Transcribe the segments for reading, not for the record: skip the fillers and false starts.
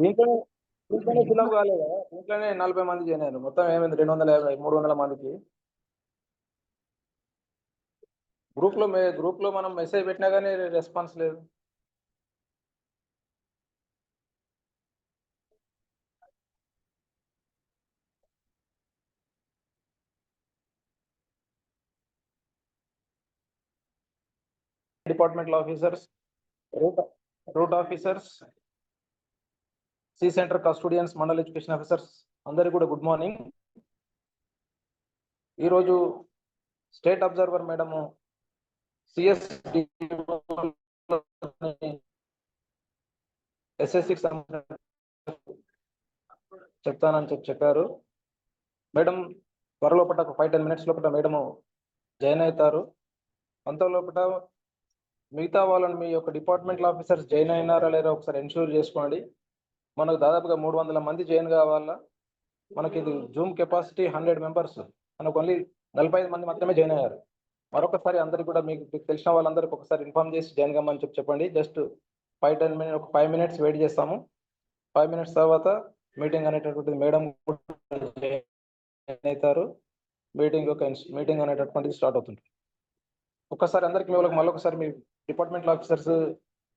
దీంట్లోనే దీంట్లోనే ఫిల్అప్ కాలేదు కదా, దీంట్లోనే 40 మంది జాయిన్ అయ్యారు. మొత్తం ఏమైంది 250 300 మందికి. గ్రూప్ లో మనం మెసేజ్ పెట్టినా కానీ రెస్పాన్స్ లేదు. Departmental officers, route officers, C centre custodians, mandal education officers అందరికీ కూడా గుడ్ మార్నింగ్. ఈరోజు స్టేట్ అబ్జర్వర్ మేడము సిఎస్ ఎస్ఎస్సికి చెప్తానని చెప్పారు. మేడం త్వరలోపట ఒక 5-10 minutes లోపల మేడము జాయిన్ అవుతారు. అంతలోపట మిగతా వాళ్ళని మీ యొక్క డిపార్ట్మెంటల్ ఆఫీసర్స్ జాయిన్ అయినారా లేదా ఒకసారి ఎన్ష్యూర్ చేసుకోండి. మనకు దాదాపుగా 300 మంది జాయిన్ కావాలా. మనకి ఇది జూమ్ కెపాసిటీ 100 members, మనకు ఓన్లీ 45 మంది మాత్రమే జాయిన్ అయ్యారు. మరొకసారి అందరికి కూడా మీకు తెలిసిన వాళ్ళందరికీ ఒకసారి ఇన్ఫార్మ్ చేసి జాయిన్ కమ్మని చెప్పండి. జస్ట్ 5 minutes వెయిట్ చేస్తాము. 5 minutes తర్వాత మీటింగ్ అనేటటువంటిది మేడం జాయిన్ అవుతారు. మీటింగ్ అనేటటువంటిది స్టార్ట్ అవుతుంది. ఒక్కసారి అందరికి మళ్ళొకసారి మీ డిపార్ట్మెంటల్ ఆఫీసర్స్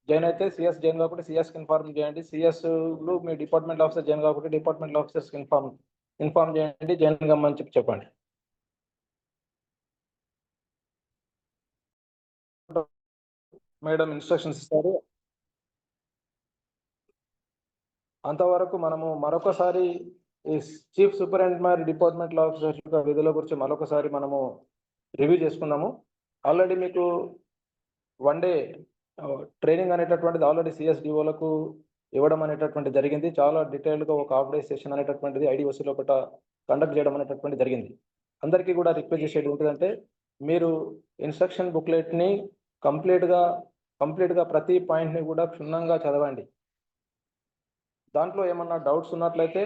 జాయిన్ అయితే సిఎస్ జాయిన్ కాకుండా సిఎస్కి ఇన్ఫార్మ్ చేయండి. సిఎస్లు మీ డిపార్ట్మెంటల్ ఆఫీసర్ జాయిన్ కాకుండా డిపార్ట్మెంటల్ ఆఫీసర్స్కి ఇన్ఫార్మ్ చేయండి, జాయిన్ కమ్మని చెప్పండి. మేడం ఇన్స్ట్రక్షన్స్ ఇస్తారు. అంతవరకు మనము మరొకసారి ఈ చీఫ్ సూపరింటెండెంట్ మరి డిపార్ట్మెంటల్ ఆఫీసర్స్ యొక్క విధుల గురించి మరొకసారి మనము రివ్యూ చేసుకుందాము. ఆల్రెడీ మీకు 1 day ట్రైనింగ్ అనేటటువంటిది ఆల్రెడీ సిఎస్డిఓలకు ఇవ్వడం అనేటటువంటి జరిగింది. చాలా డీటెయిల్గా ఒక హాఫ్ డే సెషన్ అనేటటువంటిది ఐడిఓసి లోపల కండక్ట్ చేయడం అనేటటువంటి జరిగింది. అందరికీ కూడా రిక్వెస్ట్ చేసేది ఏంటంటే మీరు ఇన్స్ట్రక్షన్ బుక్లెట్ని కంప్లీట్గా ప్రతి పాయింట్ని కూడా క్షుణ్ణంగా చదవండి. దాంట్లో ఏమన్నా డౌట్స్ ఉన్నట్లయితే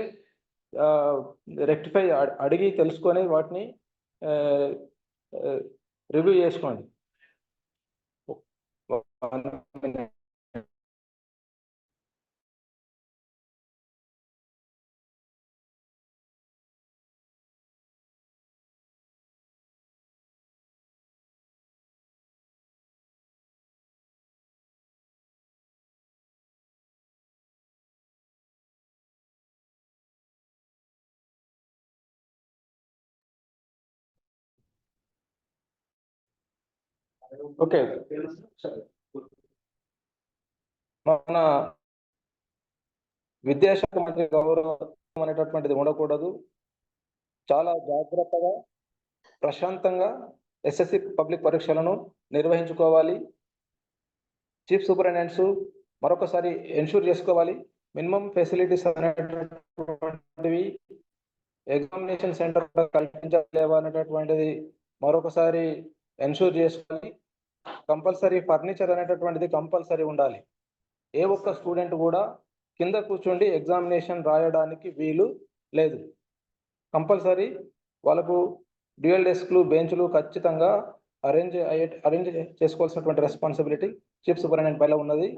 రెక్టిఫై అడిగి తెలుసుకొని వాటిని రివ్యూ చేసుకోండి. ఓకే, మన విద్యాశాఖ మంత్రి గౌరవం అనేటటువంటిది ఉండకూడదు. చాలా జాగ్రత్తగా ప్రశాంతంగా ఎస్ఎస్సి పబ్లిక్ పరీక్షలను నిర్వహించుకోవాలి. చీఫ్ సూపరింటెండెంట్స్ మరొకసారి ఎన్ష్యూర్ చేసుకోవాలి. మినిమం ఫెసిలిటీస్ అనేటటువంటివి ఎగ్జామినేషన్ సెంటర్ కల్పించలేవా అనేటటువంటిది మరొకసారి ఎన్ష్యూర్ చేసుకొని కంపల్సరీ ఫర్నిచర్ అనేటటువంటిది కంపల్సరీ ఉండాలి. ఏ ఒక్క స్టూడెంట్ కూడా కింద కూర్చోండి ఎగ్జామినేషన్ రాయడానికి వీలు లేదు. కంపల్సరీ వాళ్ళకు డ్యూయల్ డెస్క్లు, బెంచ్లు ఖచ్చితంగా అరేంజ్ చేసుకోవాల్సినటువంటి రెస్పాన్సిబిలిటీ చీఫ్ సూపరింటెండెంట్ పైన ఉన్నది.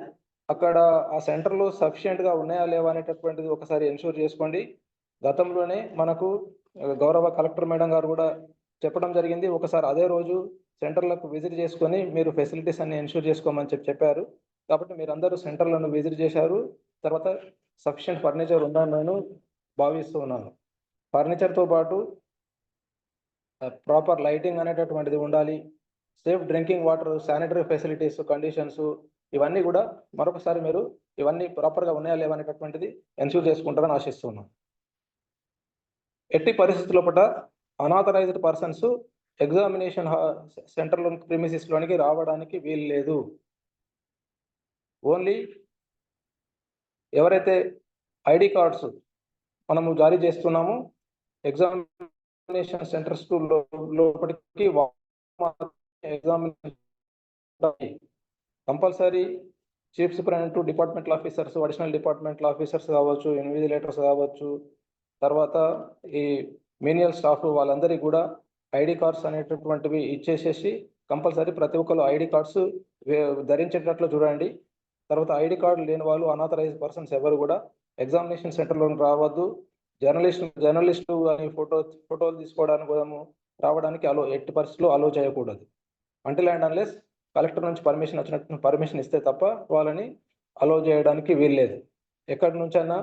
అక్కడ ఆ సెంటర్లో సఫిషియెంట్గా ఉన్నాయా లేవా అనేటటువంటిది ఒకసారి ఎన్ష్యూర్ చేసుకోండి. గతంలోనే మనకు గౌరవ కలెక్టర్ మేడం గారు కూడా చెప్పడం జరిగింది. ఒకసారి అదే రోజు సెంటర్లకు విజిట్ చేసుకొని మీరు ఫెసిలిటీస్ అన్ని ఎన్ష్యూర్ చేసుకోమని చెప్పారు. కాబట్టి మీరు అందరూ సెంటర్లను విజిట్ చేశారు. తర్వాత సఫిషియెంట్ ఫర్నిచర్ ఉందని నేను భావిస్తూ ఉన్నాను. ఫర్నిచర్తో పాటు ప్రాపర్ లైటింగ్ అనేటటువంటిది ఉండాలి. Safe drinking water, sanitary facilities, conditions ఇవన్నీ కూడా మరొకసారి మీరు ఇవన్నీ ప్రాపర్గా ఉన్నాయా లేవా అనేటటువంటిది ఎన్ష్యూర్ చేసుకుంటారని ఆశిస్తున్నాను. ఎట్టి పరిస్థితుల్లో పట అనాథరైజ్డ్ పర్సన్స్ ఎగ్జామినేషన్ సెంటర్లో ప్రిమిసెస్లోనికి రావడానికి వీలు లేదు. ఓన్లీ ఎవరైతే ఐడి కార్డ్స్ మనము జారీ చేస్తున్నామో ఎగ్జామినేషన్ సెంటర్స్ లోపలికి compulsory chief superintendent, departmental officers, additional departmental officers కావచ్చు, ఇన్విజిలేటర్స్ కావచ్చు, తర్వాత ఈ మీనియల్ స్టాఫ్ వాళ్ళందరికీ కూడా ఐడి కార్డ్స్ అనేటటువంటివి ఇచ్చేసేసి కంపల్సరీ ప్రతి ఒక్కరు ఐడి కార్డ్స్ ధరించేటట్లు చూడండి. తర్వాత ఐడి కార్డు లేని వాళ్ళు, అనాథరైజ్డ్ పర్సన్స్ ఎవరు కూడా ఎగ్జామినేషన్ సెంటర్లోకి రావద్దు. జర్నలిస్టు అని ఫోటోలు తీసుకోవడానికి రావడానికి ఎట్టి పరిస్థితుల్లో అలో చేయకూడదు. అంటిల్ అండ్ అన్లెస్ కలెక్టర్ నుంచి పర్మిషన్ వచ్చినట్టు పర్మిషన్ ఇస్తే తప్ప వాళ్ళని అలో చేయడానికి వీల్లేదు. ఎక్కడి నుంచైనా,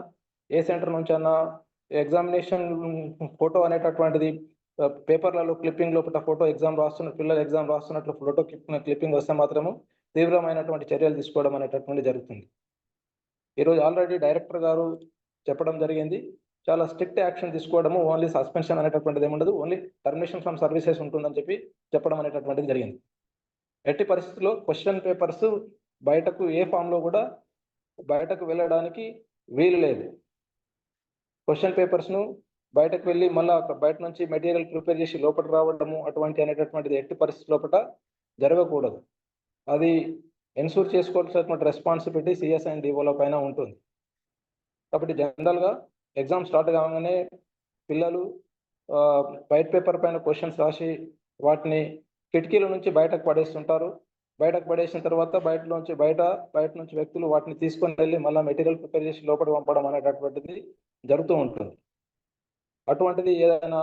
ఏ సెంటర్ నుంచైనా ఎగ్జామినేషన్ ఫోటో అనేటటువంటిది పేపర్లలో క్లిప్పింగ్ లోపల ఫోటో పిల్లలు ఎగ్జామ్ రాస్తున్నట్లు ఫోటో క్లిప్పింగ్ వస్తే మాత్రము తీవ్రమైనటువంటి చర్యలు తీసుకోవడం అనేటటువంటి జరుగుతుంది. ఈరోజు ఆల్రెడీ డైరెక్టర్ గారు చెప్పడం జరిగింది. చాలా స్ట్రిక్ట్ యాక్షన్ తీసుకోవడము, ఓన్లీ సస్పెన్షన్ అనేటటువంటిది ఏముండదు, ఓన్లీ టర్మినేషన్ ఫ్రమ్ సర్వీసెస్ ఉంటుందని చెప్పడం అనేటటువంటిది జరిగింది. ఎట్టి పరిస్థితుల్లో క్వశ్చన్ పేపర్స్ బయటకు ఏ ఫామ్లో కూడా బయటకు వెళ్ళడానికి వీలు లేదు. క్వశ్చన్ పేపర్స్ను బయటకు వెళ్ళి మళ్ళీ బయట నుంచి మెటీరియల్ ప్రిపేర్ చేసి లోపలికి రావడము అనేటటువంటిది ఎట్టి పరిస్థితి లోపల జరగకూడదు. అది ఎన్షూర్ చేసుకోవాల్సినటువంటి రెస్పాన్సిబిలిటీ సిఎస్ అండ్ డిఓల పైన ఉంటుంది. కాబట్టి జనరల్గా ఎగ్జామ్ స్టార్ట్ కాగానే పిల్లలు వైట్ పేపర్ పైన క్వశ్చన్స్ రాసి వాటిని కిటికీల నుంచి బయటకు పడేస్తుంటారు. బయటకు పడేసిన తర్వాత బయట నుంచి వ్యక్తులు వాటిని తీసుకొని వెళ్ళి మళ్ళీ మెటీరియల్ ప్రిపేర్ చేసి లోపలికి పంపడం అనేటటువంటిది జరుగుతూ ఉంటుంది. అటువంటిది ఏదైనా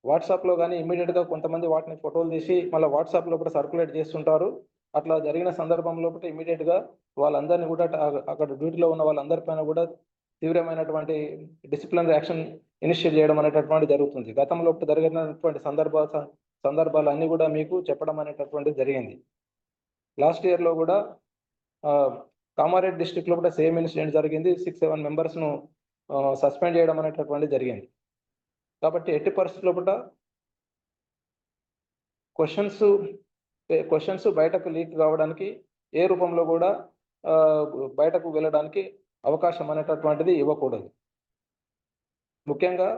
వాట్సాప్లో కానీ ఇమీడియట్గా కొంతమంది వాటిని ఫోటోలు తీసి మళ్ళీ వాట్సాప్ లోపల సర్క్యులేట్ చేస్తుంటారు. అట్లా జరిగిన సందర్భంలో ఇమీడియట్గా వాళ్ళందరినీ కూడా అక్కడ డ్యూటీలో ఉన్న వాళ్ళందరిపైన కూడా తీవ్రమైనటువంటి డిసిప్లినరీ యాక్షన్ ఇనిషియేట్ చేయడం అనేటటువంటి జరుగుతుంది. గతంలో జరిగినటువంటి సందర్భాలు అన్నీ కూడా మీకు చెప్పడం అనేటటువంటిది జరిగింది. లాస్ట్ ఇయర్లో కూడా కామారెడ్డి డిస్ట్రిక్ట్లో కూడా సేమ్ ఇన్సిడెంట్ జరిగింది. 6-7 మెంబర్స్ను సస్పెండ్ చేయడం అనేటటువంటిది జరిగింది. కాబట్టి ఎట్టి పరిస్థితుల్లో కూడా క్వశ్చన్స్ బయటకు లీక్ కావడానికి ఏ రూపంలో కూడా బయటకు వెళ్ళడానికి అవకాశం అనేటటువంటిది ఇవ్వకూడదు. ముఖ్యంగా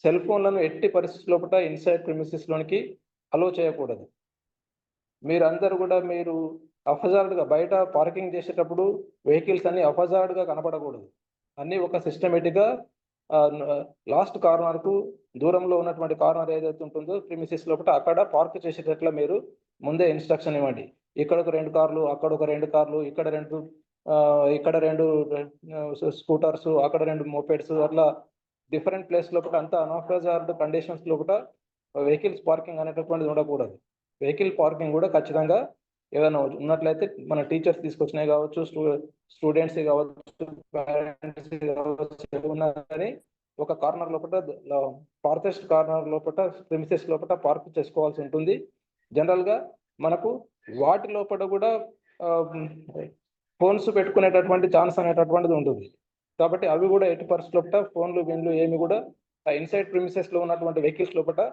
సెల్ ఫోన్లను ఎట్టి పరిస్థితుల్లో కూడా ఇన్సైడ్ ప్రిమిసెస్లోనికి అలో చేయకూడదు. మీరందరూ కూడా అఫజార్డ్గా బయట పార్కింగ్ చేసేటప్పుడు వెహికల్స్ అన్ని అఫజార్డ్గా కనపడకూడదు. అన్నీ ఒక సిస్టమేటిక్గా లాస్ట్ కార్నర్కు దూరంలో ఉన్నటువంటి కార్నర్ ఏదైతే ఉంటుందో ప్రిమిసెస్ లోపల అక్కడ పార్క్ చేసేటట్లా మీరు ముందే ఇన్స్ట్రక్షన్ ఇవ్వండి. ఇక్కడ ఒక 2 కార్లు, అక్కడ ఒక 2 కార్లు, ఇక్కడ 2 స్కూటర్స్, అక్కడ 2 మోపెడ్స్, అట్లా డిఫరెంట్ ప్లేస్ లోపల అంతా అన్అఫజార్డ్ కండిషన్స్ లోపల వెహికల్స్ పార్కింగ్ అనేటటువంటిది ఉండకూడదు. వెహికల్ పార్కింగ్ కూడా ఖచ్చితంగా ఏదైనా ఉన్నట్లయితే మన టీచర్స్ తీసుకొచ్చినాయి కావచ్చు, స్టూడెంట్స్ కావచ్చు, పేరెంట్స్ కావచ్చు, ఉన్నా కానీ ఒక కార్నర్ లోపల ఫార్తెస్ట్ కార్నర్ లోపల ప్రిమిసెస్ లోపల పార్క్ చేసుకోవాల్సి ఉంటుంది. జనరల్గా మనకు వాటి లోపల కూడా ఫోన్స్ పెట్టుకునేటటువంటి ఛాన్స్ అనేటటువంటిది ఉంటుంది. కాబట్టి అవి కూడా ఎట్టి పరిస్థితుల లోపల ఫోన్లు ఏమి కూడా ఇన్సైడ్ ప్రిమిసెస్లో ఉన్నటువంటి వెహికల్స్ లోపల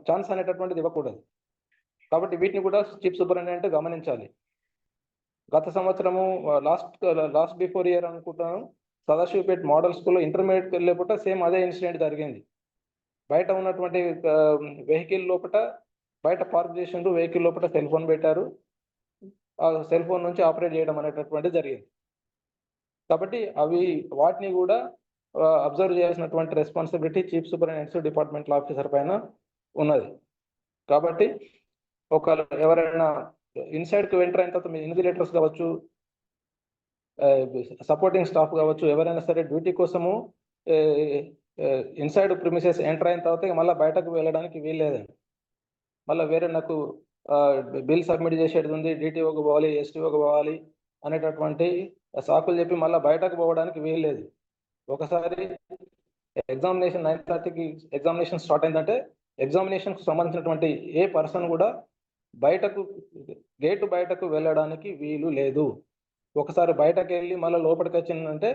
ఛాన్స్ అనేటటువంటిది ఇవ్వకూడదు. కాబట్టి వీటిని కూడా చీఫ్ సూపరింటెండెంట్ గమనించాలి. గత సంవత్సరము లాస్ట్ బిఫోర్ ఇయర్ అనుకుంటాను, సదాశివపేట్ మోడల్ స్కూల్లో ఇంటర్మీడియట్ వెళ్ళేపట సేమ్ అదే ఇన్సిడెంట్ జరిగింది. బయట ఉన్నటువంటి వెహికల్ లోపల బయట పార్క్ చేసిండ్రు, వెహికల్ లోపల సెల్ ఫోన్ పెట్టారు, ఆ సెల్ ఫోన్ నుంచి ఆపరేట్ చేయడం అనేటటువంటిది జరిగింది. కాబట్టి వాటిని కూడా అబ్జర్వ్ చేయాల్సినటువంటి responsibility chief superintendents departmental officer పైన ఉన్నది. కాబట్టి ఎవరైనా ఇన్సైడ్కి ఎంటర్ అయిన తర్వాత మీ ఇన్విజిలేటర్స్ కావచ్చు, సపోర్టింగ్ స్టాఫ్ కావచ్చు, ఎవరైనా సరే డ్యూటీ కోసము ఇన్సైడ్ ప్రిమిసెస్ ఎంటర్ అయిన తర్వాత మళ్ళీ బయటకు వెళ్ళడానికి వీల్లేదండి. మళ్ళీ వేరే నాకు బిల్ సబ్మిట్ చేసేది ఉంది, డిటిఓకి పోవాలి, ఎస్టీఓకి పోవాలి అనేటటువంటి సాకులు చెప్పి మళ్ళీ బయటకు పోవడానికి వీల్లేదు. ఒకసారి ఎగ్జామినేషన్ 9:30కి ఎగ్జామినేషన్ స్టార్ట్ అయిందంటే ఎగ్జామినేషన్కు సంబంధించినటువంటి ఏ పర్సన్ కూడా గేటు బయటకు వెళ్ళడానికి వీలు లేదు. ఒకసారి బయటకు వెళ్ళి మళ్ళీ లోపలికి వచ్చిందంటే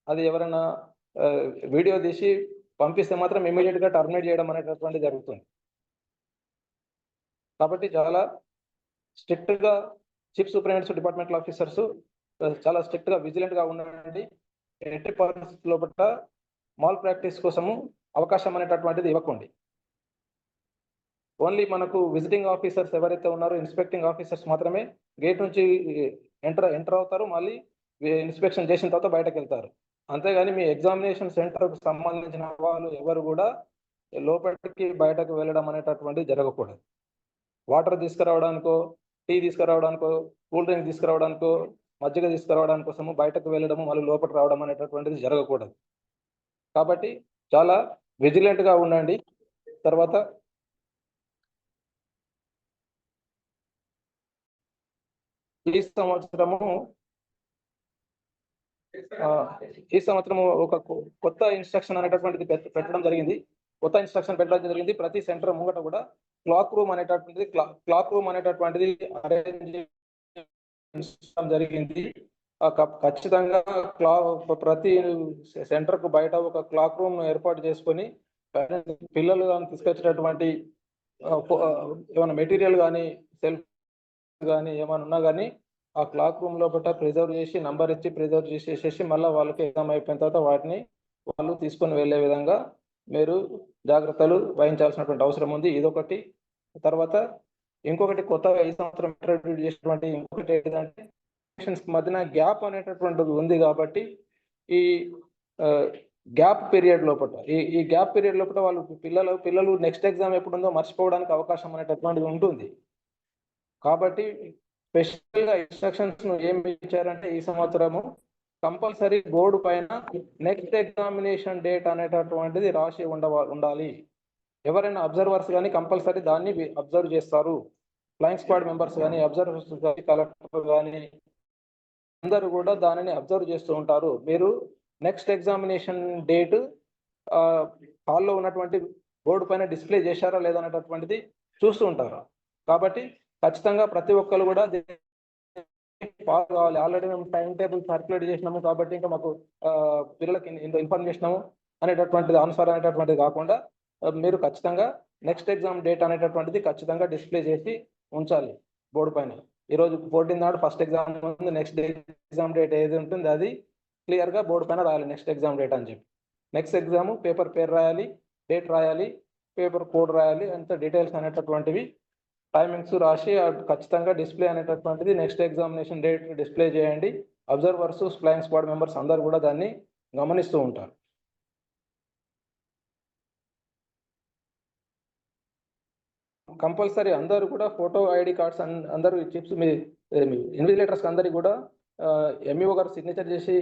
అది ఎవరైనా వీడియో తీసి పంపిస్తే మాత్రం ఇమీడియట్గా టర్మినేట్ చేయడం అనేటటువంటి జరుగుతుంది. కాబట్టి చాలా స్ట్రిక్ట్గా చీఫ్ సూపరింటెండెంట్స్ డిపార్ట్మెంటల్ ఆఫీసర్స్ చాలా స్ట్రిక్ట్గా విజిలెంట్గా ఉండండి. ఎట్టి పరిస్థితుల లోపల మాల్ ప్రాక్టీస్ కోసము అవకాశం అనేటటువంటిది ఇవ్వకండి. ఓన్లీ మనకు విజిటింగ్ ఆఫీసర్స్ ఎవరైతే ఉన్నారో ఇన్స్పెక్టింగ్ ఆఫీసర్స్ మాత్రమే గేట్ నుంచి ఎంటర్ అవుతారు, మళ్ళీ ఇన్స్పెక్షన్ చేసిన తర్వాత బయటకు వెళ్తారు. అంతేగాని మీ ఎగ్జామినేషన్ సెంటర్కు సంబంధించిన వాళ్ళు ఎవరు కూడా లోపలికి బయటకు వెళ్ళడం అనేటటువంటిది జరగకూడదు. వాటర్ తీసుకురావడానికో, టీ తీసుకురావడానికో, కూల్ డ్రింక్ తీసుకురావడానికో మజ్జిగ తీసుకురావడానికి కోసము బయటకు వెళ్ళడము మళ్ళీ లోపలికి రావడం అనేటటువంటిది జరగకూడదు. కాబట్టి చాలా విజిలెంట్గా ఉండండి. తర్వాత ఈ సంవత్సరము ఒక కొత్త ఇన్స్ట్రక్షన్ అనేటటువంటిది పెట్టడం జరిగింది. కొత్త ఇన్స్ట్రక్షన్ పెట్టడం జరిగింది. ప్రతి సెంటర్ ముంగట కూడా క్లాక్ రూమ్ అనేటటువంటిది అరేంజ్ జరిగింది. ఖచ్చితంగా ప్రతి సెంటర్ కు బయట ఒక క్లాక్ రూమ్ ఏర్పాటు చేసుకొని పిల్లలు తీసుకొచ్చేటటువంటి ఏమైనా మెటీరియల్ కానీ సెల్ కానీ ఏమైనా ఉన్నా కానీ ఆ క్లాక్ రూమ్ లోపల ప్రిజర్వ్ చేసి నంబర్ ఇచ్చి ప్రిజర్వ్ చేసేసి మళ్ళీ వాళ్ళకి ఎగ్జామ్ అయిపోయిన తర్వాత వాటిని వాళ్ళు తీసుకొని వెళ్ళే విధంగా మీరు జాగ్రత్తలు వహించాల్సినటువంటి అవసరం ఉంది. ఇదొకటి. తర్వాత ఇంకొకటి కొత్తగా ఈ సంవత్సరం ఇంట్రడ్యూస్ చేసినటువంటి ఇంకొకటి ఏంటంటే మధ్యన గ్యాప్ అనేటటువంటిది ఉంది. కాబట్టి ఈ గ్యాప్ పీరియడ్ లోపల ఈ గ్యాప్ పీరియడ్ లోపల వాళ్ళు పిల్లలు నెక్స్ట్ ఎగ్జామ్ ఎప్పుడు ఉందో మర్చిపోవడానికి అవకాశం అనేటటువంటిది ఉంటుంది. కాబట్టి స్పెషల్గా ఇన్స్ట్రక్షన్స్ ఏమి ఇచ్చారంటే ఈ సంవత్సరము కంపల్సరీ బోర్డు పైన నెక్స్ట్ ఎగ్జామినేషన్ డేట్ అనేటటువంటిది రాసి ఉండాలి. ఎవరైనా అబ్జర్వర్స్ కానీ కంపల్సరీ దాన్ని అబ్జర్వ్ చేస్తారు. ఫ్లయింగ్ స్క్వాడ్ మెంబర్స్ కానీ అబ్జర్వర్స్ కానీ కలెక్టర్ కానీ అందరూ కూడా దానిని అబ్జర్వ్ చేస్తూ ఉంటారు. మీరు నెక్స్ట్ ఎగ్జామినేషన్ డేట్ హాల్లో ఉన్నటువంటి బోర్డు పైన డిస్ప్లే చేశారా లేదా అనేటటువంటిది చూస్తూ ఉంటారు. కాబట్టి ఖచ్చితంగా ప్రతి ఒక్కరు కూడా ఫాలో కావాలి. ఆల్రెడీ మేము టైం టేబుల్ సర్క్యులేట్ చేసినాము కాబట్టి ఇంకా మాకు పిల్లలకి ఇన్ఫార్మ్ చేసినాము అనేటటువంటిది ఆన్సర్ అనేటటువంటిది కాకుండా మీరు ఖచ్చితంగా నెక్స్ట్ ఎగ్జామ్ డేట్ అనేటటువంటిది ఖచ్చితంగా డిస్ప్లే చేసి ఉంచాలి బోర్డు పైన. ఈరోజు 14 నాడు ఫస్ట్ ఎగ్జామ్ ఉంది, నెక్స్ట్ ఎగ్జామ్ డేట్ ఏది ఉంటుంది అది క్లియర్గా బోర్డు పైన రాయాలి. నెక్స్ట్ ఎగ్జామ్ డేట్ అని చెప్పి నెక్స్ట్ ఎగ్జామ్ పేపర్ పేరు రాయాలి, డేట్ రాయాలి, పేపర్ కోడ్ రాయాలి, అంత డీటెయిల్స్ అనేటటువంటివి టైమింగ్స్ రాసి ఖచ్చితంగా డిస్ప్లే అనేటటువంటిది నెక్స్ట్ ఎగ్జామినేషన్ డేట్ డిస్ప్లే చేయండి. అబ్జర్వర్స్ ఫ్లయింగ్ స్క్వాడ్ మెంబర్స్ అందరూ కూడా దాన్ని గమనిస్తూ ఉంటారు. కంపల్సరీ అందరూ కూడా ఫోటో ఐడి కార్డ్స్ అందరూ చిప్స్ మీ ఇన్విజిలేటర్స్ అందరికీ కూడా ఎంఈఓ గారు సిగ్నేచర్ చేసి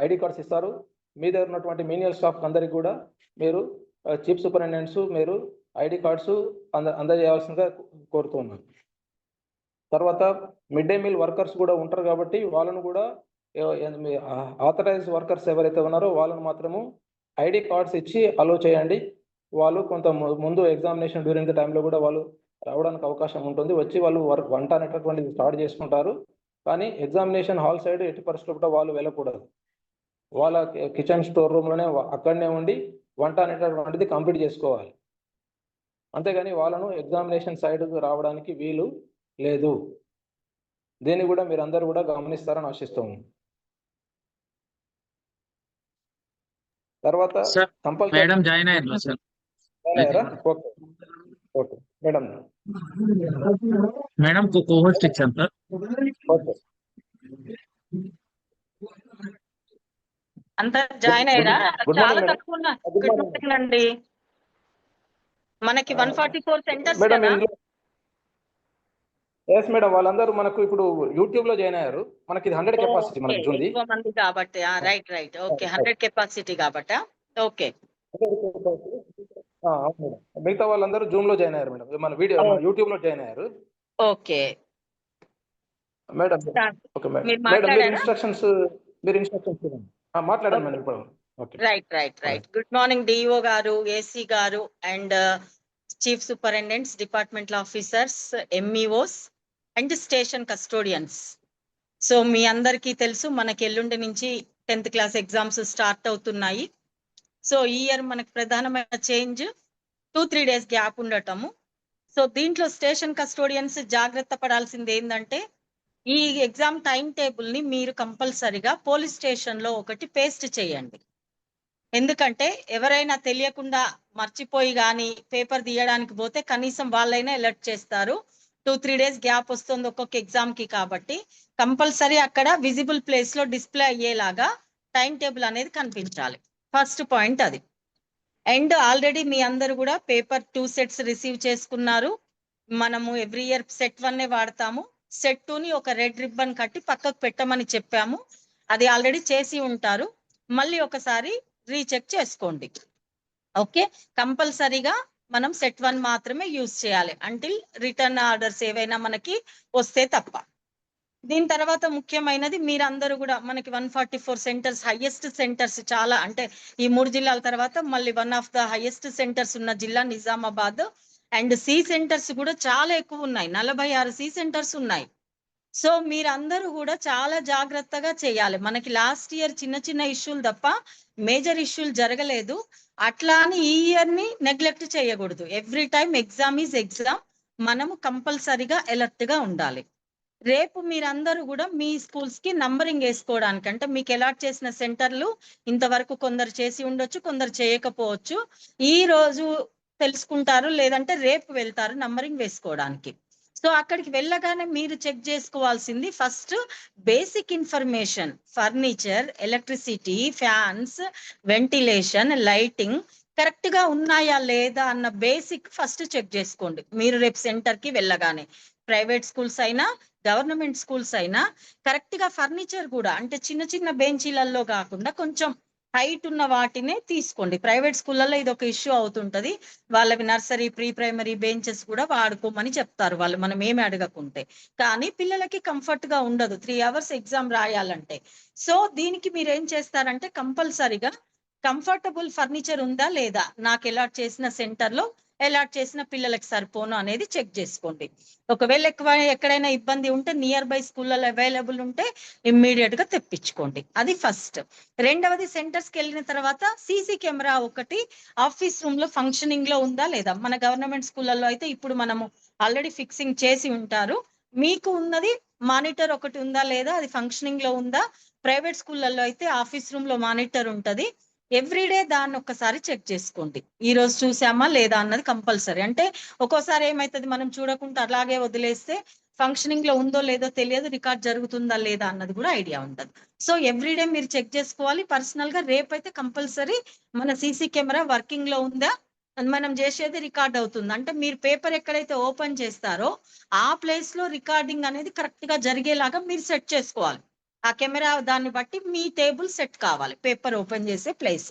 ఐడి కార్డ్స్ ఇస్తారు. మీ దగ్గర ఉన్నటువంటి మీనియల్ స్టాఫ్ అందరికీ కూడా మీరు చీఫ్ సూపరింటెండెంట్స్ మీరు ఐడి కార్డ్స్ అందజేయాల్సిందిగా కోరుతున్నాను. తర్వాత మిడ్ డే మీల్ వర్కర్స్ కూడా ఉంటారు కాబట్టి వాళ్ళను కూడా ఆథరైజ్ వర్కర్స్ ఎవరైతే ఉన్నారో వాళ్ళను మాత్రము ఐడి కార్డ్స్ ఇచ్చి అలో చేయండి. వాళ్ళు కొంత ముందు ఎగ్జామినేషన్ డ్యూరింగ్ ద టైంలో కూడా వాళ్ళు రావడానికి అవకాశం ఉంటుంది. వచ్చి వాళ్ళు వంట అనేటటువంటిది స్టార్ట్ చేసుకుంటారు. కానీ ఎగ్జామినేషన్ హాల్ సైడ్ ఎట్టి పరిస్థితుల్లో కూడా వాళ్ళు వెళ్ళకూడదు. వాళ్ళ కిచెన్ స్టోర్ రూమ్లోనే అక్కడనే ఉండి వంట అనేటటువంటిది కంప్లీట్ చేసుకోవాలి. అంతేగాని వాళ్ళను ఎగ్జామినేషన్ సైడ్ రావడానికి వీలు లేదు. దీన్ని కూడా మీరు అందరూ కూడా గమనిస్తారని ఆశిస్తాము. తర్వాత మేడం జాయిన్ అయ్యారు sir. Okay madam. Madam co-host ఇచ్చాను సార్. ఓకే అంతా జాయిన్ అయ్యారా? చాలా తక్కువ అండి. మనకి 144 సెంటర్స్ కదా. yes మేడం, వాళ్ళందరూ మనకు ఇప్పుడు యూట్యూబ్ లో జాయిన్ అయ్యారు. మనకి 100 కెపాసిటీ మనకి ఉంది మంది కాబట్టి. రైట్ ఓకే 100 కెపాసిటీ కాబట్టి ఓకే. మిగతా వాళ్ళందరూ జూమ్ లో జాయిన్ అయ్యారు మేడం. మన వీడియో యూట్యూబ్ లో జాయిన్ అయ్యారు. Okay madam. Okay madam. మీరు ఇన్స్ట్రక్షన్స్ మాట్లాడండి మేడం ఇప్పుడు. రైట్. గుడ్ మార్నింగ్ డిఓ గారు, ఏసీ గారు and chief superintendents, departmental officers, MEOs and station custodians. So మీ అందరికీ తెలుసు మనకి ఎల్లుండి నుంచి 10th క్లాస్ ఎగ్జామ్స్ స్టార్ట్ అవుతున్నాయి. సో ఈ ఇయర్ మనకు ప్రధానమైన చేంజ్ 2-3 days గ్యాప్ ఉండటము. సో దీంట్లో స్టేషన్ కస్టోడియన్స్ జాగ్రత్త పడాల్సింది ఏంటంటే ఈ ఎగ్జామ్ టైం టేబుల్ ని మీరు కంపల్సరిగా పోలీస్ స్టేషన్ లో ఒకటి పేస్ట్ చేయండి. ఎందుకంటే ఎవరైనా తెలియకుండా మర్చిపోయి కానీ పేపర్ తీయడానికి పోతే కనీసం వాళ్ళైనా అలర్ట్ చేస్తారు. 2-3 days గ్యాప్ వస్తుంది ఒక్కొక్క ఎగ్జామ్ కి. కాబట్టి కంపల్సరీ అక్కడ విజిబుల్ ప్లేస్ లో డిస్ప్లే అయ్యేలాగా టైం టేబుల్ అనేది కనిపించాలి. ఫస్ట్ పాయింట్ అది. అండ్ ఆల్రెడీ మీ అందరు కూడా పేపర్ 2 sets రిసీవ్ చేసుకున్నారు. మనము ఎవ్రీ ఇయర్ set 1 వాడతాము. సెట్ 2ని ఒక రెడ్ రిబ్బన్ కట్టి పక్కకు పెట్టమని చెప్పాము. అది ఆల్రెడీ చేసి ఉంటారు. మళ్ళీ ఒకసారి రీచెక్ చేసుకోండి. ఓకే, కంపల్సరీగా మనం సెట్ 1 మాత్రమే యూజ్ చేయాలి అంటిల్ రిటర్న్ ఆర్డర్స్ ఏవైనా మనకి వస్తే తప్ప. దీని తర్వాత ముఖ్యమైనది మీరందరూ కూడా మనకి 144 సెంటర్స్, హైయెస్ట్ సెంటర్స్ చాలా, అంటే ఈ 3 జిల్లాల తర్వాత మళ్ళీ one of the highest centres ఉన్న జిల్లా నిజామాబాద్. అండ్ సి సెంటర్స్ కూడా చాలా ఎక్కువ ఉన్నాయి, 46 సి సెంటర్స్ ఉన్నాయి. సో మీరందరూ కూడా చాలా జాగ్రత్తగా చేయాలి. మనకి లాస్ట్ ఇయర్ చిన్న చిన్న ఇష్యూలు తప్ప మేజర్ ఇష్యూలు జరగలేదు. అట్లా అని ఈ ఇయర్ ని నెగ్లెక్ట్ చేయకూడదు. Every time exam is exam. మనము కంపల్సరీగా అలర్ట్ గా ఉండాలి. రేపు మీరందరూ కూడా మీ స్కూల్స్ కి నంబరింగ్ వేసుకోవడానికి, అంటే మీకు అలాట్ చేసిన సెంటర్లు ఇంతవరకు కొందరు చేసి ఉండొచ్చు, కొందరు చేయకపోవచ్చు. ఈ రోజు తెలుసుకుంటారు, లేదంటే రేపు వెళ్తారు నంబరింగ్ వేసుకోవడానికి. సో అక్కడికి వెళ్ళగానే మీరు చెక్ చేసుకోవాల్సింది first basic information, furniture, electricity, fans, ventilation, lighting correct గా ఉన్నాయా లేదా అన్న బేసిక్ ఫస్ట్ చెక్ చేసుకోండి. మీరు రేపు సెంటర్ కి వెళ్ళగానే ప్రైవేట్ స్కూల్స్ అయినా గవర్నమెంట్ స్కూల్స్ అయినా కరెక్ట్ గా ఫర్నిచర్ కూడా, అంటే చిన్న చిన్న బెంచీలలో కాకుండా కొంచెం హైట్ ఉన్న వాటినే తీసుకోండి. ప్రైవేట్ స్కూళ్ళలో ఇది ఒక ఇష్యూ అవుతుంటది. వాళ్ళవి నర్సరీ, ప్రీ ప్రైమరీ బెంచెస్ కూడా వాడుకోమని చెప్తారు వాళ్ళు, మనం ఏమి అడగకుంటే. కానీ పిల్లలకి కంఫర్ట్ గా ఉండదు 3 hours ఎగ్జామ్ రాయాలంటే. సో దీనికి మీరు ఏం చేస్తారంటే కంపల్సరీగా కంఫర్టబుల్ ఫర్నిచర్ ఉందా లేదా, నాకు అలాట్ చేసిన సెంటర్ లో అలాట్ చేసిన పిల్లలకి సరిపోను అనేది చెక్ చేసుకోండి. ఒకవేళ ఎక్కడైనా ఇబ్బంది ఉంటే నియర్ బై స్కూళ్ళలో అవైలబుల్ ఉంటే ఇమ్మీడియట్ గా తెప్పించుకోండి. అది ఫస్ట్. రెండవది, సెంటర్స్ కి వెళ్ళిన తర్వాత సీసీ కెమెరా ఒకటి ఆఫీస్ రూమ్ లో ఫంక్షనింగ్ లో ఉందా లేదా. మన గవర్నమెంట్ స్కూళ్ళలో అయితే ఇప్పుడు మనము ఆల్రెడీ ఫిక్సింగ్ చేసి ఉంటారు. మీకు ఉన్నది మానిటర్ ఒకటి ఉందా లేదా, అది ఫంక్షనింగ్ లో ఉందా. ప్రైవేట్ స్కూళ్ళలో అయితే ఆఫీస్ రూమ్ లో మానిటర్ ఉంటది. ఎవ్రీడే దాన్ని ఒక్కసారి చెక్ చేసుకోండి, ఈ రోజు చూసామా లేదా అన్నది కంపల్సరీ. అంటే ఒక్కోసారి ఏమైతుంది, మనం చూడకుండా అలాగే వదిలేస్తే ఫంక్షనింగ్ లో ఉందో లేదో తెలియదు, రికార్డ్ జరుగుతుందా లేదా అన్నది కూడా ఐడియా ఉండదు. సో ఎవ్రీడే మీరు చెక్ చేసుకోవాలి. పర్సనల్ గా రేపైతే కంపల్సరీ మన సీసీ కెమెరా వర్కింగ్ లో ఉందా, మనం చేసేది రికార్డ్ అవుతుంది. అంటే మీరు పేపర్ ఎక్కడైతే ఓపెన్ చేస్తారో ఆ ప్లేస్ లో రికార్డింగ్ అనేది కరెక్ట్ గా జరిగేలాగా మీరు సెట్ చేసుకోవాలి. ఆ కెమెరా దాన్ని బట్టి మీ టేబుల్ సెట్ కావాలి, పేపర్ ఓపెన్ చేసే ప్లేస్.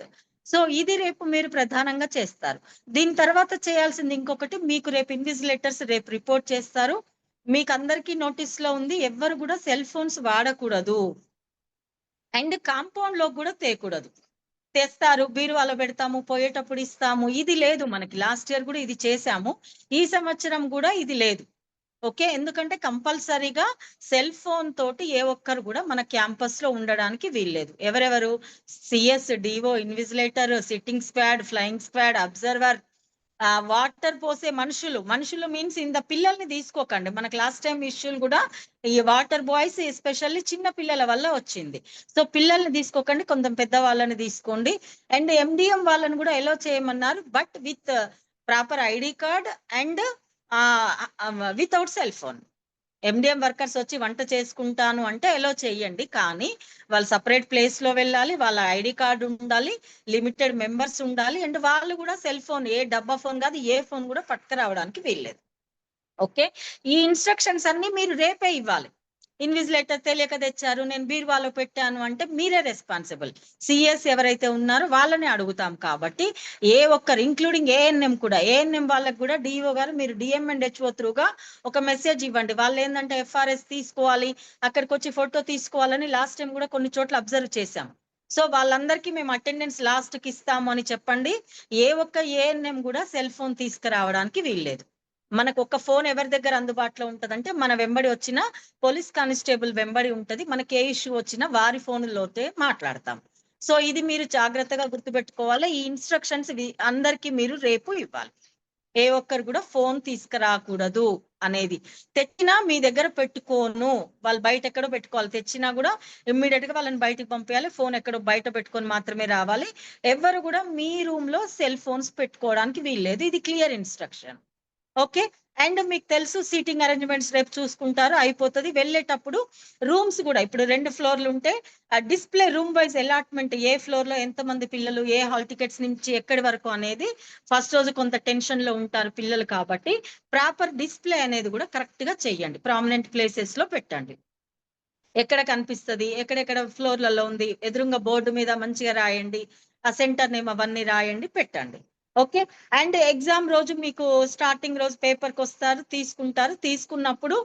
సో ఇది రేపు మీరు ప్రధానంగా చేస్తారు. దీని తర్వాత చేయాల్సింది ఇంకొకటి, మీకు రేపు ఇన్విజిలేటర్స్ రేపు రిపోర్ట్ చేస్తారు. మీకు అందరికీ నోటీస్ లో ఉంది, ఎవ్వరు కూడా సెల్ ఫోన్స్ వాడకూడదు అండ్ కాంపౌండ్ లో కూడా తేకూడదు. తెస్తారు, బీరువాలో పెడతాము, పోయేటప్పుడు ఇస్తాము, ఇది లేదు మనకి. లాస్ట్ ఇయర్ కూడా ఇది చేశాము, ఈ సంవత్సరం కూడా ఇది లేదు. ఓకే, ఎందుకంటే కంపల్సరీగా సెల్ ఫోన్ తోటి ఏ ఒక్కరు కూడా మన క్యాంపస్ లో ఉండడానికి వీల్లేదు. ఎవరెవరు, CS, DO, invigilator, sitting squad, flying squad, observer, water పోసే మనుషులు మీన్స్ ఇంత పిల్లల్ని తీసుకోకండి. మనకు లాస్ట్ టైం ఇష్యూలు కూడా ఈ వాటర్ బాయ్స్ ఎస్పెషల్లీ చిన్న పిల్లల వల్ల వచ్చింది. సో పిల్లల్ని తీసుకోకండి, కొంచెం పెద్ద వాళ్ళని తీసుకోండి. అండ్ ఎండిఎం వాళ్ళని కూడా ఎలో చేయమన్నారు, but with proper ID card and without cell phone. MDM workers వచ్చి వంట చేసుకుంటాను అంటే ఎలో చెయ్యండి, కానీ వాళ్ళు సపరేట్ ప్లేస్ లో వెళ్ళాలి, వాళ్ళ ఐడి కార్డు ఉండాలి, లిమిటెడ్ మెంబర్స్ ఉండాలి. అండ్ వాళ్ళు కూడా సెల్ ఫోన్, ఏ డబ్బా ఫోన్ కాదు, ఏ ఫోన్ కూడా పట్టుకురావడానికి వీల్లేదు. ఓకే, ఈ ఇన్స్ట్రక్షన్స్ అన్ని మీరు రేపే ఇవ్వాలి. ఇన్విజిలేటర్ తెలియక తెచ్చారు, నేను బీరువాలో పెట్టాను అంటే మీరే రెస్పాన్సిబుల్. సిఎస్ ఎవరైతే ఉన్నారో వాళ్ళని అడుగుతాం. కాబట్టి ఏ ఒక్కరు ఇంక్లూడింగ్ ఏఎన్ఎం కూడా, ఏఎన్ఎం వాళ్ళకి కూడా డిఓ గారు మీరు డిఎం అండ్ హెచ్ఓ త్రూగా ఒక మెసేజ్ ఇవ్వండి. వాళ్ళు ఏంటంటే ఎఫ్ఆర్ఎస్ తీసుకోవాలి, అక్కడికి వచ్చి ఫోటో తీసుకోవాలని లాస్ట్ టైం కూడా కొన్ని చోట్ల అబ్జర్వ్ చేశాం. సో వాళ్ళందరికీ మేము అటెండెన్స్ లాస్ట్ కి ఇస్తాము అని చెప్పండి. ఏ ఒక్క ఏఎన్ఎం కూడా సెల్ ఫోన్ తీసుకురావడానికి వీల్లేదు. మనకు ఒక ఫోన్ ఎవరి దగ్గర అందుబాటులో ఉంటదంటే మన వెంబడి వచ్చిన పోలీస్ కానిస్టేబుల్ వెంబడి ఉంటది. మనకి ఏ ఇష్యూ వచ్చినా వారి ఫోన్లోతే మాట్లాడతాం. సో ఇది మీరు జాగ్రత్తగా గుర్తుపెట్టుకోవాలి. ఈ ఇన్స్ట్రక్షన్స్ అందరికీ మీరు రేపు ఇవ్వాలి. ఏ ఒక్కరు కూడా ఫోన్ తీసుకురాకూడదు అనేది. తెచ్చినా మీ దగ్గర పెట్టుకోను, వాళ్ళు బయట ఎక్కడో పెట్టుకోవాలి. తెచ్చినా కూడా ఇమ్మీడియట్ గా వాళ్ళని బయటకు పంపించాలి, ఫోన్ ఎక్కడో బయట పెట్టుకొని మాత్రమే రావాలి. ఎవరు కూడా మీ రూమ్ లో సెల్ ఫోన్స్ పెట్టుకోవడానికి వీల్లేదు. ఇది క్లియర్ ఇన్స్ట్రక్షన్. ఓకే, అండ్ మీకు తెలుసు సీటింగ్ అరేంజ్మెంట్స్ రేపు చూసుకుంటారు, అయిపోతుంది. వెళ్ళేటప్పుడు రూమ్స్ కూడా ఇప్పుడు 2 ఫ్లోర్లు ఉంటే ఆ డిస్ప్లే రూమ్ వైజ్ అలాట్మెంట్ ఏ ఫ్లోర్ లో ఎంతమంది పిల్లలు, ఏ హాల్ టికెట్స్ నుంచి ఎక్కడి వరకు అనేది ఫస్ట్ రోజు కొంత టెన్షన్ లో ఉంటారు పిల్లలు కాబట్టి ప్రాపర్ డిస్ప్లే అనేది కూడా కరెక్ట్ గా చెయ్యండి. ప్రామినెంట్ ప్లేసెస్ లో పెట్టండి. ఎక్కడ కనిపిస్తుంది, ఎక్కడెక్కడ ఫ్లోర్లలో ఉంది, ఎదురుగా బోర్డు మీద మంచిగా రాయండి. ఆ సెంటర్ నేమ్ అవన్నీ రాయండి, పెట్టండి. ఓకే. అండ్ ఎగ్జామ్ రోజు మీకు స్టార్టింగ్ రోజు పేపర్కి వస్తారు, తీసుకుంటారు. తీసుకున్నప్పుడు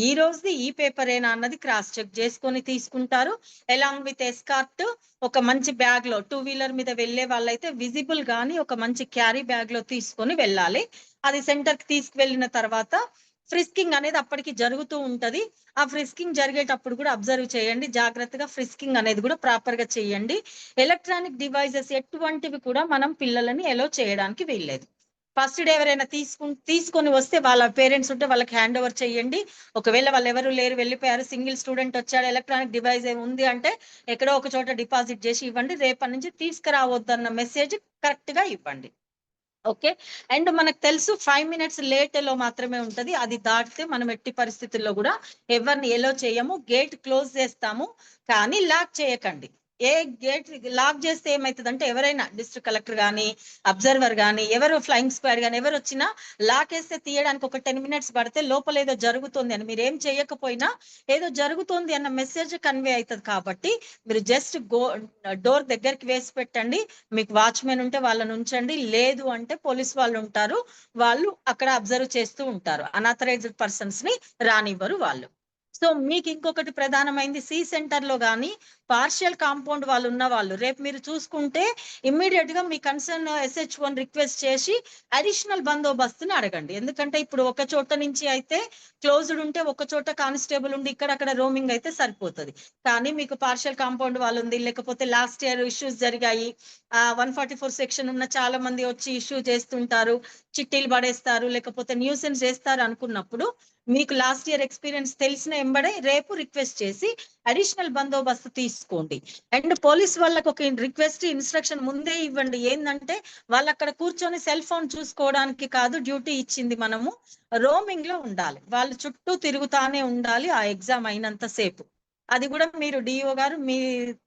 ఈ రోజుది ఈ పేపర్ ఏనా అన్నది క్రాస్ చెక్ చేసుకొని తీసుకుంటారు. అలాంగ్ విత్ ఎస్కార్ట్ ఒక మంచి బ్యాగ్ లో 2 వీలర్ మీద వెళ్లే వాళ్ళైతే విజిబుల్ గాని ఒక మంచి క్యారీ బ్యాగ్ లో తీసుకొని వెళ్ళాలి. అది సెంటర్ కి తీసుకువెళ్ళిన తర్వాత ఫ్రిస్కింగ్ అనేది అప్పటికి జరుగుతూ ఉంటది. ఆ ఫ్రిస్కింగ్ జరిగేటప్పుడు కూడా అబ్జర్వ్ చేయండి, జాగ్రత్తగా ఫ్రిస్కింగ్ అనేది కూడా ప్రాపర్ గా చేయండి. ఎలక్ట్రానిక్ డివైజెస్ ఎటువంటివి కూడా మనం పిల్లలని ఎలో చేయడానికి వీల్లేదు. ఫస్ట్ డే ఎవరైనా తీసుకొని వస్తే వాళ్ళ పేరెంట్స్ ఉంటే వాళ్ళకి హ్యాండ్ ఓవర్ చేయండి. ఒకవేళ వాళ్ళు ఎవరు లేరు, వెళ్ళిపోయారు, సింగిల్ స్టూడెంట్ వచ్చాడు, ఎలక్ట్రానిక్ డివైస్ ఏమి ఉంది అంటే ఎక్కడో ఒక చోట డిపాజిట్ చేసి ఇవ్వండి. రేపటి నుంచి తీసుకురావద్దన్న మెసేజ్ కరెక్ట్ గా ఇవ్వండి. ఓకే. అండ్ మనకు తెలుసు 5 మినిట్స్ లేట్ లో మాత్రమే ఉంటది. అది దాటితే మనం ఎట్టి పరిస్థితుల్లో కూడా ఎవరిని ఎలో చేయము. గేట్ క్లోజ్ చేస్తాము, కానీ లాక్ చేయకండి. ఏ గేట్ లాక్ చేస్తే ఏమవుతుంది అంటే ఎవరైనా డిస్ట్రిక్ట్ కలెక్టర్ గానీ, అబ్జర్వర్ గానీ, ఎవరు ఫ్లయింగ్ స్క్వాడ్ గానీ ఎవరు వచ్చినా లాక్ వేస్తే తీయడానికి ఒక 10 మినిట్స్ పడితే లోపల ఏదో జరుగుతుంది అని, మీరు ఏం చేయకపోయినా ఏదో జరుగుతుంది అన్న మెసేజ్ కన్వే అవుతుంది. కాబట్టి మీరు జస్ట్ డోర్ దగ్గరికి వేసి పెట్టండి. మీకు వాచ్మెన్ ఉంటే వాళ్ళని ఉంచండి, లేదు అంటే పోలీస్ వాళ్ళు ఉంటారు, వాళ్ళు అక్కడ అబ్జర్వ్ చేస్తూ ఉంటారు. అన్ఆథరైజ్డ్ పర్సన్స్ ని రానివ్వరు వాళ్ళు. సో మీకు ఇంకొకటి ప్రధానమైంది, సి సెంటర్ లో గానీ పార్షియల్ కాంపౌండ్ వాళ్ళు ఉన్న వాళ్ళు రేపు మీరు చూసుకుంటే ఇమ్మీడియట్ గా మీ కన్సర్న్ SH1 రిక్వెస్ట్ చేసి అడిషనల్ బందోబస్తుని అడగండి. ఎందుకంటే ఇప్పుడు ఒక చోట నుంచి అయితే క్లోజ్డ్ ఉంటే ఒక చోట కానిస్టేబుల్ ఉండి ఇక్కడక్కడ రోమింగ్ అయితే సరిపోతుంది. కానీ మీకు పార్షియల్ కాంపౌండ్ వాళ్ళు ఉంది, లేకపోతే లాస్ట్ ఇయర్ ఇష్యూస్ జరిగాయి, 144 సెక్షన్ ఉన్న చాలా మంది వచ్చి ఇష్యూ చేస్తుంటారు, చిట్టీలు పడేస్తారు, లేకపోతే న్యూసెన్స్ చేస్తారు అనుకున్నప్పుడు మీకు లాస్ట్ ఇయర్ ఎక్స్పీరియన్స్ తెలిసిన ఎంబడే రేపు రిక్వెస్ట్ చేసి అడిషనల్ బందోబస్తు తీసుకోండి. అండ్ పోలీస్ వాళ్ళకి ఒక రిక్వెస్ట్ ఇన్స్ట్రక్షన్ ముందే ఇవ్వండి. ఏంటంటే వాళ్ళు అక్కడ కూర్చొని సెల్ ఫోన్ చూసుకోవడానికి కాదు డ్యూటీ ఇచ్చింది, మనము రోమింగ్ లో ఉండాలి, వాళ్ళు చుట్టూ తిరుగుతానే ఉండాలి ఆ ఎగ్జామ్ అయినంత సేపు. అది కూడా మీరు డిఓ గారు మీ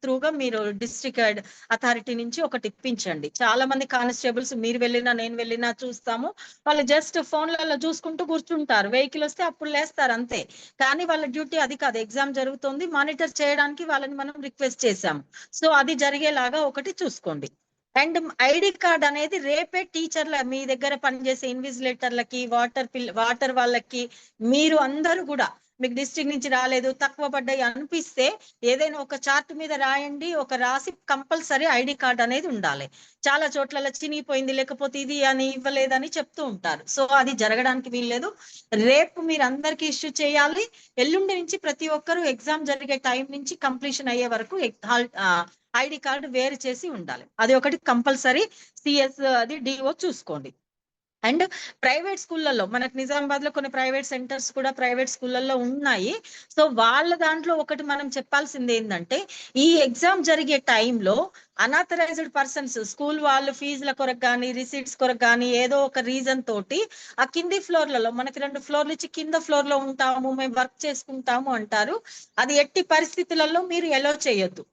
త్రూగా మీరు డిస్ట్రిక్ట్ అథారిటీ నుంచి ఒకటి ఇప్పించండి. చాలా మంది కానిస్టేబుల్స్ మీరు వెళ్ళినా నేను వెళ్ళినా చూస్తాము, వాళ్ళు జస్ట్ ఫోన్లలో చూసుకుంటూ కూర్చుంటారు, వెహికల్ వస్తే అప్పుడు లేస్తారు అంతే. కానీ వాళ్ళ డ్యూటీ అది కాదు, ఎగ్జామ్ జరుగుతుంది మానిటర్ చేయడానికి వాళ్ళని మనం రిక్వెస్ట్ చేశాము. సో అది జరిగేలాగా ఒకటి చూసుకోండి. అండ్ ఐడి కార్డ్ అనేది రేపే టీచర్ల మీ దగ్గర పనిచేసే ఇన్విజిలేటర్లకి, వాటర్ వాళ్ళకి, మీరు అందరూ కూడా మీకు డిస్ట్రిక్ట్ నుంచి రాలేదు, తక్కువ పడ్డాయి అనిపిస్తే ఏదైనా ఒక చార్ట్ మీద రాయండి, ఒక రాసి కంపల్సరీ ఐడి కార్డ్ అనేది ఉండాలి. చాలా చోట్ల చినిగిపోయింది లేకపోతే ఇది అని ఇవ్వలేదని చెప్తూ ఉంటారు. సో అది జరగడానికి వీల్లేదు. రేపు మీరు అందరికి ఇష్యూ చేయాలి. ఎల్లుండి నుంచి ప్రతి ఒక్కరు ఎగ్జామ్ జరిగే టైం నుంచి కంప్లీషన్ అయ్యే వరకు ఐడి కార్డు వేరు చేసి ఉండాలి. అది ఒకటి కంపల్సరీ. సిఎస్ అది డిఓ చూసుకోండి. అండ్ ప్రైవేట్ స్కూళ్ళల్లో మనకు నిజామాబాద్ లో కొన్ని ప్రైవేట్ సెంటర్స్ కూడా ప్రైవేట్ స్కూళ్ళల్లో ఉన్నాయి. సో వాళ్ళ దాంట్లో ఒకటి మనం చెప్పాల్సింది ఏంటంటే ఈ ఎగ్జామ్ జరిగే టైంలో అన్ఆథరైజ్డ్ పర్సన్స్ స్కూల్ వాళ్ళు ఫీజుల కొరకు కానీ రిసీట్స్ కొరకు కానీ ఏదో ఒక రీజన్ తోటి ఆ కింది ఫ్లోర్లలో, మనకి 2 ఫ్లోర్లు ఇచ్చి కింద ఫ్లోర్ లో ఉంటాము, మేము వర్క్ చేసుకుంటాము అంటారు. అది ఎట్టి పరిస్థితులలో మీరు ఎలో చేయొద్దు.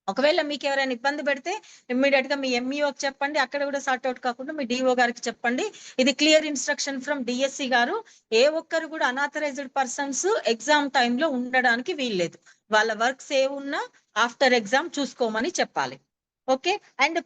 ఒకవేళ మీకు ఎవరైనా ఇబ్బంది పెడితే ఇమ్మీడియట్ గా మీ ఎంఈఓకి చెప్పండి, అక్కడ కూడా సార్ట్అవుట్ కాకుండా మీ డిఓ గారికి చెప్పండి. ఇది క్లియర్ ఇన్స్ట్రక్షన్ ఫ్రమ్ డిఎస్సి గారు. ఏ ఒక్కరు కూడా అన్ఆథరైజ్డ్ పర్సన్స్ ఎగ్జామ్ టైంలో ఉండడానికి వీల్లేదు. వాళ్ళ వర్క్స్ ఏ ఉన్నా ఆఫ్టర్ ఎగ్జామ్ చూసుకోమని చెప్పాలి. ఓకే. అండ్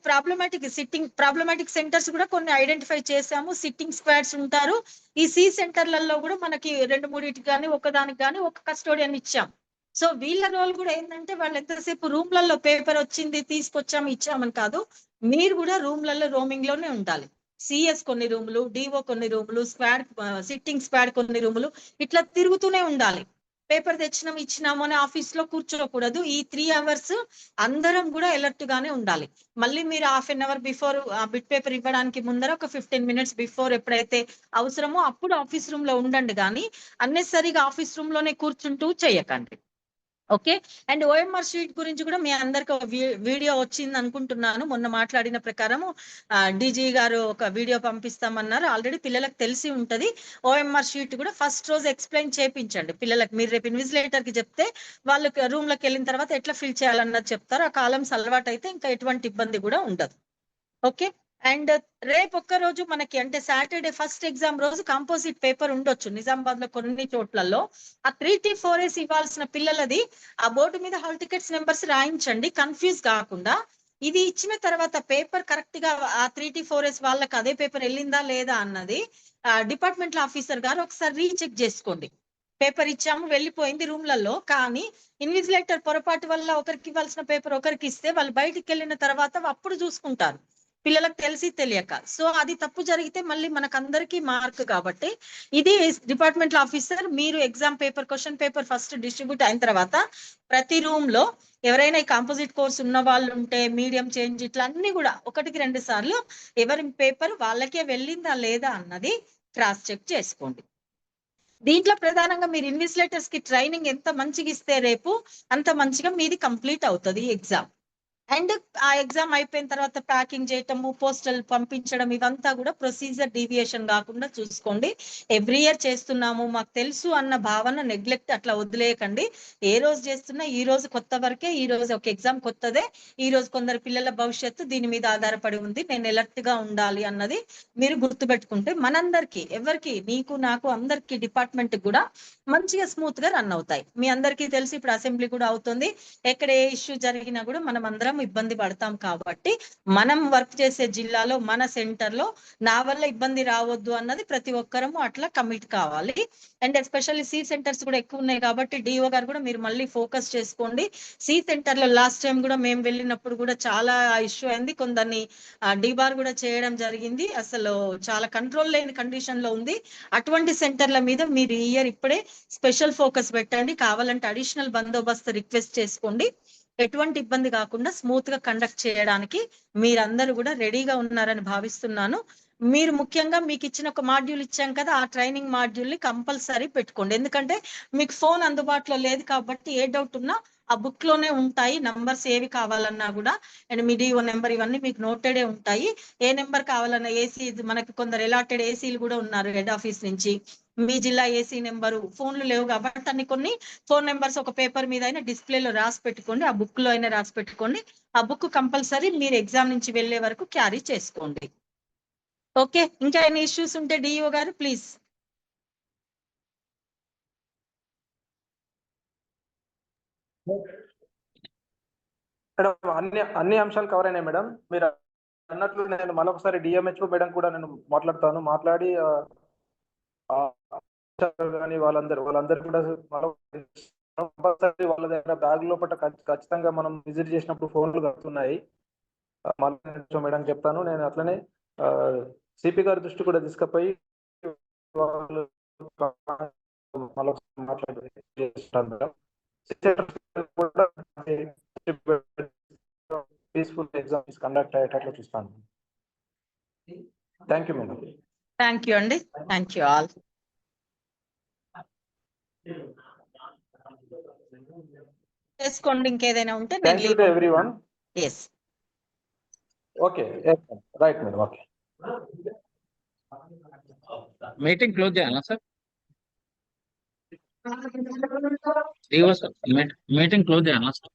ప్రాబ్లమాటిక్ సెంటర్స్ కూడా కొన్ని ఐడెంటిఫై చేసాము. సిట్టింగ్ స్క్వాడ్స్ ఉంటారు. ఈ సి సెంటర్లలో కూడా మనకి 2-3 కానీ ఒకదానికి కానీ ఒక కస్టోడియన్ ఇచ్చాం. సో వీళ్ళ రోల్ కూడా ఏంటంటే వాళ్ళు ఎంతసేపు రూమ్లలో పేపర్ వచ్చింది తీసుకొచ్చాము ఇచ్చామని కాదు, మీరు కూడా రూమ్లలో రోమింగ్ లోనే ఉండాలి. సిఎస్ కొన్ని రూములు, డిఓ కొన్ని రూములు, సిట్టింగ్ స్క్వాడ్ కొన్ని రూములు, ఇట్లా తిరుగుతూనే ఉండాలి. పేపర్ తెచ్చినాము ఇచ్చినాము అని ఆఫీస్ లో కూర్చోకూడదు. ఈ 3 అవర్స్ అందరం కూడా అలర్ట్ గానే ఉండాలి. మళ్ళీ మీరు ½ an hour before bit paper ఇవ్వడానికి ముందర ఒక 15 మినిట్స్ బిఫోర్ ఎప్పుడైతే అవసరమో అప్పుడు ఆఫీస్ రూమ్ లో ఉండండి, కానీ అన్నెసరిగా ఆఫీస్ రూమ్ లోనే కూర్చుంటూ చేయకండి. ఓకే. అండ్ ఓఎంఆర్ షీట్ గురించి కూడా మీ అందరికి ఒక వీడియో వచ్చింది అనుకుంటున్నాను. మొన్న మాట్లాడిన ప్రకారము డీజీ గారు ఒక వీడియో పంపిస్తామన్నారు. ఆల్రెడీ పిల్లలకు తెలిసి ఉంటది. ఓఎంఆర్ షీట్ కూడా ఫస్ట్ రోజు ఎక్స్ప్లెయిన్ చేయించండి పిల్లలకు. మీరు రేపు ఇన్విజిలేటర్ కి చెప్తే వాళ్ళకి రూమ్ లోకి వెళ్ళిన తర్వాత ఎట్లా ఫిల్ చేయాలన్నది చెప్తారు. ఆ కాలమ్స్ అలవాటు అయితే ఇంకా ఎటువంటి ఇబ్బంది కూడా ఉండదు. ఓకే. అండ్ రేపు ఒక్క రోజు మనకి అంటే సాటర్డే ఫస్ట్ ఎగ్జామ్ రోజు కంపోజిట్ పేపర్ ఉండొచ్చు నిజామాబాద్ లో కొన్ని చోట్లలో. ఆ 3T 4S ఇవ్వాల్సిన పిల్లలది ఆ బోర్డు మీద హాల్ టికెట్స్ నెంబర్స్ రాయించండి, కన్ఫ్యూజ్ కాకుండా. ఇది ఇచ్చిన తర్వాత పేపర్ కరెక్ట్ గా ఆ 3T 4S వాళ్ళకి అదే పేపర్ వెళ్ళిందా లేదా అన్నది డిపార్ట్మెంట్ ఆఫీసర్ గారు ఒకసారి రీచెక్ చేసుకోండి. పేపర్ ఇచ్చాము వెళ్ళిపోయింది రూమ్లలో, కానీ ఇన్విజిలేటర్ పొరపాటు వల్ల ఒకరికి ఇవ్వాల్సిన పేపర్ ఒకరికి ఇస్తే వాళ్ళు బయటికి వెళ్ళిన తర్వాత అప్పుడు చూసుకుంటారు పిల్లలకు తెలిసి తెలియక. సో అది తప్పు జరిగితే మళ్ళీ మనకందరికీ మార్క్. కాబట్టి ఇది డిపార్ట్మెంట్ ఆఫీసర్ మీరు exam paper question paper first distribute అయిన తర్వాత ప్రతి రూమ్ లో ఎవరైనా ఈ కాంపోజిట్ కోర్స్ ఉన్న వాళ్ళు ఉంటే మీడియం చేంజ్ ఇట్లా అన్ని కూడా 1-2 సార్లు ఎవరి పేపర్ వాళ్ళకే వెళ్ళిందా లేదా అన్నది క్రాస్ చెక్ చేసుకోండి. దీంట్లో ప్రధానంగా మీరు ఇన్విజిలేటర్స్ కి ట్రైనింగ్ ఎంత మంచిగా ఇస్తే రేపు అంత మంచిగా మీది కంప్లీట్ అవుతుంది ఎగ్జామ్. అండ్ ఆ ఎగ్జామ్ అయిపోయిన తర్వాత ప్యాకింగ్ చేయటము, పోస్టల్ పంపించడం, ఇవంతా కూడా ప్రొసీజర్ డీవియేషన్ కాకుండా చూసుకోండి. ఎవ్రీ ఇయర్ చేస్తున్నాము మాకు తెలుసు అన్న భావన నెగ్లెక్ట్ అట్లా వదిలేయకండి. ఏ రోజు చేస్తున్నా ఈ రోజు కొత్త వరకే, ఈ రోజు ఒక ఎగ్జామ్ కొత్తదే, ఈ రోజు కొందరు పిల్లల భవిష్యత్తు దీని మీద ఆధారపడి ఉంది, నేను ఎలర్ట్ గా ఉండాలి అన్నది మీరు గుర్తుపెట్టుకుంటే మనందరికీ ఎవరికి నీకు నాకు అందరికి డిపార్ట్మెంట్ కూడా మంచిగా స్మూత్ గా రన్ అవుతాయి. మీ అందరికీ తెలిసి ఇప్పుడు అసెంబ్లీ కూడా అవుతుంది. ఎక్కడ ఏ ఇష్యూ జరిగినా కూడా మనం అందరం ఇబ్బంది పడతాం. కాబట్టి మనం వర్క్ చేసే జిల్లాలో మన సెంటర్ లో నా వల్ల ఇబ్బంది రావద్దు అన్నది ప్రతి ఒక్కరము అట్లా కమిట్ కావాలి. అండ్ ఎస్పెషల్లీ సి సెంటర్స్ కూడా ఎక్కువ ఉన్నాయి కాబట్టి డిఓ గారు కూడా మీరు మళ్ళీ ఫోకస్ చేసుకోండి. సి సెంటర్ లో లాస్ట్ టైం కూడా మేము వెళ్ళినప్పుడు కూడా చాలా ఇష్యూ అయింది, కొందరిని డిబార్ కూడా చేయడం జరిగింది. అసలు చాలా కంట్రోల్ లేని కండిషన్ లో ఉంది. అటువంటి సెంటర్ల మీద మీరు ఈ ఇయర్ ఇప్పుడే స్పెషల్ ఫోకస్ పెట్టండి. కావాలంటే అడిషనల్ బందోబస్తు రిక్వెస్ట్ చేసుకోండి. ఎటువంటి ఇబ్బంది కాకుండా స్మూత్ గా కండక్ట్ చేయడానికి మీరందరూ కూడా రెడీగా ఉన్నారని భావిస్తున్నాను. మీరు ముఖ్యంగా మీకు ఇచ్చిన ఒక మాడ్యూల్ ఇచ్చాం కదా, ఆ ట్రైనింగ్ మాడ్యూల్ ని కంపల్సరీ పెట్టుకోండి. ఎందుకంటే మీకు ఫోన్ అందుబాటులో లేదు కాబట్టి ఏ డౌట్ ఉన్నా ఆ బుక్ లోనే ఉంటాయి నంబర్స్, ఏవి కావాలన్నా కూడా. అండ్ మీ డిఓ నెంబర్ ఇవన్నీ మీకు నోటెడే ఉంటాయి. ఏ నెంబర్ కావాలన్నా ఏసీ, మనకి కొందరు అలాటెడ్ ఏసీలు కూడా ఉన్నారు హెడ్ ఆఫీస్ నుంచి. మీ జిల్లా ఏసీ నెంబరు ఫోన్లు లేవు కాబట్టి అన్ని కొన్ని ఫోన్ నెంబర్స్ ఒక పేపర్ మీద అయినా డిస్ప్లేలో రాసి పెట్టుకోండి, ఆ బుక్ లో అయినా రాసి పెట్టుకోండి. ఆ బుక్ కంపల్సరీ మీరు ఎగ్జామ్ నుంచి వెళ్లే వరకు క్యారీ చేసుకోండి. ఓకే. ఇంకా ఎన్ని ఇష్యూస్ ఉంటే డిఓ గారు ప్లీజ్. మేడం అన్ని అంశాలు కవర్ అయినాయి మేడం. మీరు అన్నట్లు నేను మరొకసారి డిఎంహెచ్ఓ మేడం కూడా నేను మాట్లాడి కానీ వాళ్ళందరూ కూడా కంపల్సరీ వాళ్ళ దగ్గర బ్యాగ్ లోపల ఖచ్చితంగా మనం విజిట్ చేసినప్పుడు ఫోన్లు కడుతున్నాయి. మళ్ళీ మేడం చెప్తాను. నేను అట్లనే సిపి గారి దృష్టి కూడా తీసుకుపోయి పీస్ఫుల్ ఎగ్జామ్స్ కండక్ట్ అయ్యేటట్లు చూస్తాను. Thank you madam. Thank you అండి. Thank you all. చేసుకోండి. ఇంకేదైనా ఉంటే thank you to everyone. yes. Okay. Right madam. Okay. Meeting close చేయాలా సార్? మీటింగ్ క్లోజ్ చేయాలా సార్?